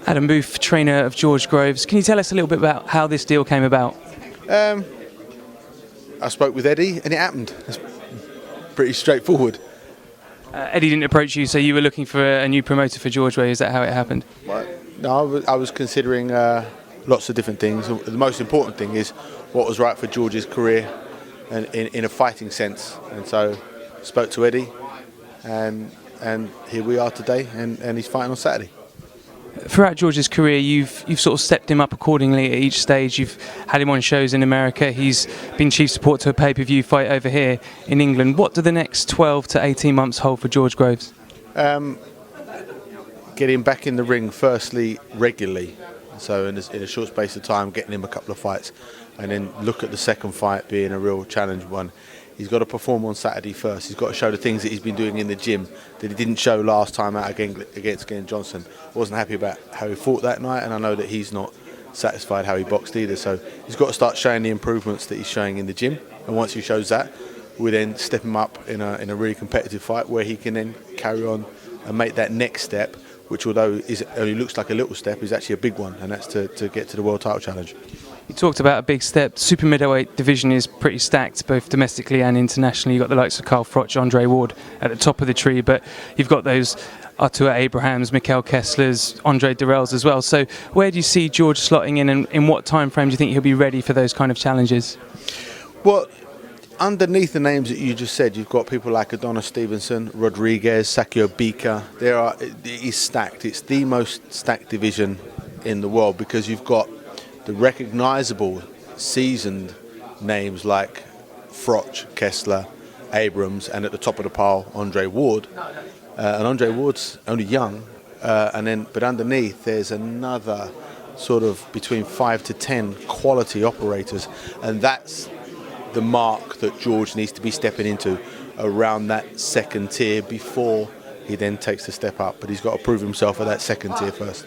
Adam Booth, trainer of George Groves. Can you tell us a little bit about how this deal came about? I spoke with Eddie and it happened. It's pretty straightforward. Eddie didn't approach you, so you were looking for a new promoter for George Way. Is that how it happened? Well, no, I was considering lots of different things. The most important thing is what was right for George's career and in a fighting sense. And so spoke to Eddie and here we are today and he's fighting on Saturday. Throughout George's career, you've sort of stepped him up accordingly at each stage. You've had him on shows in America. He's been chief support to a pay-per-view fight over here in England. What do the next 12 to 18 months hold for George Groves? Get him back in the ring, firstly, regularly. So in a short space of time, getting him a couple of fights. And then look at the second fight being a real challenge one. He's got to perform on Saturday first. He's got to show the things that he's been doing in the gym that he didn't show last time out against Glenn Johnson. Wasn't happy about how he fought that night, and I know that he's not satisfied how he boxed either. So he's got to start showing the improvements that he's showing in the gym. And once he shows that, we then step him up in a really competitive fight where he can then carry on and make that next step, which although only looks like a little step, is actually a big one, and that's to get to the World Title Challenge. You talked about a big step. Super middleweight division is pretty stacked, both domestically and internationally. You've got the likes of Carl Froch, Andre Ward at the top of the tree, but you've got those Artur Abrahams, Mikkel Kesslers, Andre Durrells as well. So where do you see George slotting in, and in what time frame do you think he'll be ready for those kind of challenges? Well, underneath the names that you just said, you've got people like Adonis Stevenson, Rodriguez, Sakio Bika. It's stacked. It's the most stacked division in the world because you've got the recognisable, seasoned names like Froch, Kessler, Abrams, and at the top of the pile, Andre Ward. And Andre Ward's only young, but underneath there's another sort of between 5 to 10 quality operators, and that's the mark that George needs to be stepping into around that second tier before he then takes the step up. But he's got to prove himself at that second tier first.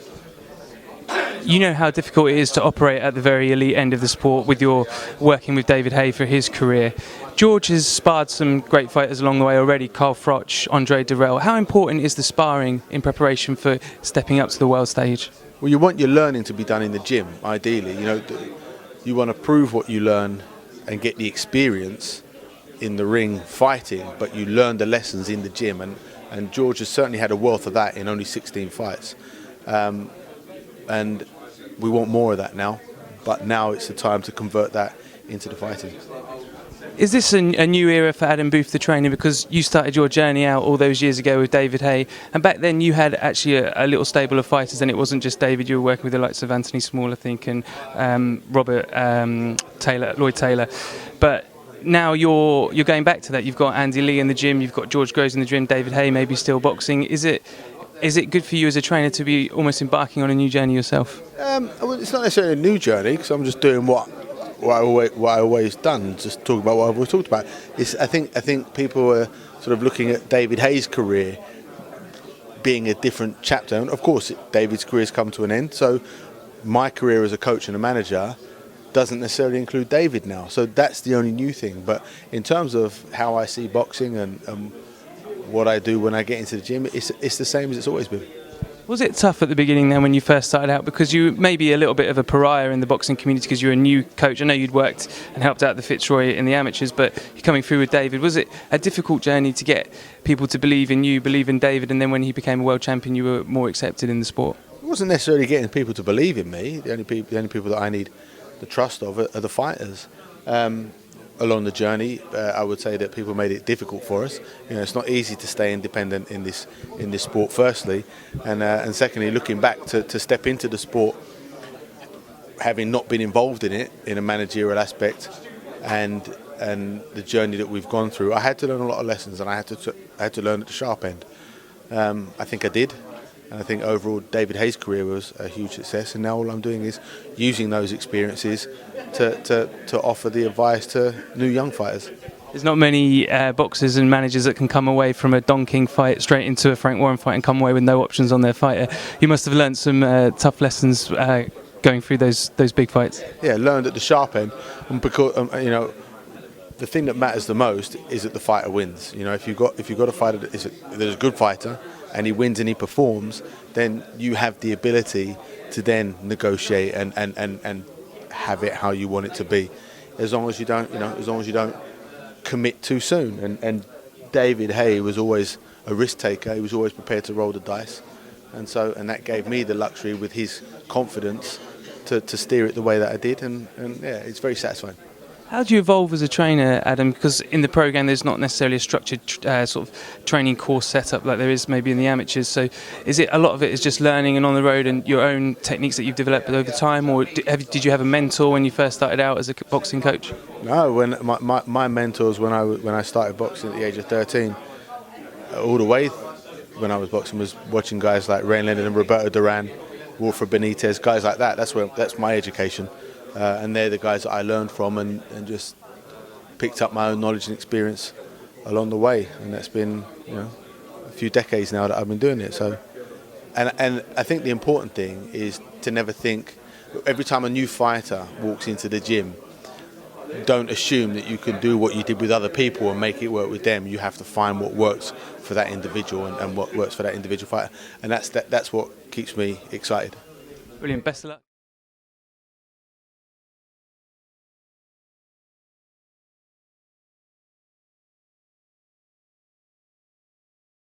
You know how difficult it is to operate at the very elite end of the sport with your working with David Haye for his career. George has sparred some great fighters along the way already, Carl Froch, Andre Durrell. How important is the sparring in preparation for stepping up to the world stage? Well, you want your learning to be done in the gym, ideally. You want to prove what you learn and get the experience in the ring fighting, but you learn the lessons in the gym. And George has certainly had a wealth of that in only 16 fights. And we want more of that now, but now it's the time to convert that into the fighting. Is this a new era for Adam Booth, the trainer? Because you started your journey out all those years ago with David Haye, and back then you had actually a little stable of fighters, and it wasn't just David. You were working with the likes of Anthony Small, I think, and Robert Lloyd Taylor. But now you're going back to that. You've got Andy Lee in the gym, you've got George Groves in the gym, David Haye maybe still boxing. Is it good for you as a trainer to be almost embarking on a new journey yourself? Well, it's not necessarily a new journey because I'm just doing what I always done, just talking about what I've always talked about. I think people are sort of looking at David Haye's career being a different chapter. And of course, David's career has come to an end. So my career as a coach and a manager doesn't necessarily include David now. So that's the only new thing. But in terms of how I see boxing and what I do when I get into the gym, it's the same as it's always been. Was it tough at the beginning then when you first started out? Because you may be a little bit of a pariah in the boxing community because you're a new coach. I know you'd worked and helped out the Fitzroy in the amateurs, but you're coming through with David. Was it a difficult journey to get people to believe in you, believe in David, and then when he became a world champion you were more accepted in the sport? It wasn't necessarily getting people to believe in me. The only people that I need the trust of are the fighters. Along the journey, I would say that people made it difficult for us. It's not easy to stay independent in this sport. Firstly, and secondly, looking back to step into the sport, having not been involved in it in a managerial aspect, and the journey that we've gone through, I had to learn a lot of lessons, and I had to learn at the sharp end. I think I did. And I think overall David Haye's career was a huge success, and now all I'm doing is using those experiences to offer the advice to new young fighters. There's not many boxers and managers that can come away from a Don King fight straight into a Frank Warren fight and come away with no options on their fighter. You must have learned some tough lessons going through those big fights. Yeah, learned at the sharp end, and because the thing that matters the most is that the fighter wins. You know, if you've got a fighter that is a good fighter and he wins and he performs, then you have the ability to then negotiate and have it how you want it to be, as long as you don't, as long as you don't commit too soon. And David Haye was always a risk taker. He was always prepared to roll the dice, and that gave me the luxury with his confidence to steer it the way that I did, and yeah, it's very satisfying. How do you evolve as a trainer, Adam? Because in the program, there's not necessarily a structured sort of training course setup like there is maybe in the amateurs. So, is it a lot of it is just learning and on the road and your own techniques that you've developed over time, or did you have a mentor when you first started out as a boxing coach? No, when my mentors when I started boxing at the age of 13, all the way when I was boxing was watching guys like Ray Leonard and Roberto Duran, Wilfred Benitez, guys like that. That's my education. And they're the guys that I learned from and just picked up my own knowledge and experience along the way. And that's been, a few decades now that I've been doing it. So, and I think the important thing is to never think, every time a new fighter walks into the gym, don't assume that you can do what you did with other people and make it work with them. You have to find what works for that individual and what works for that individual fighter. And that's what keeps me excited. Brilliant. Best of luck.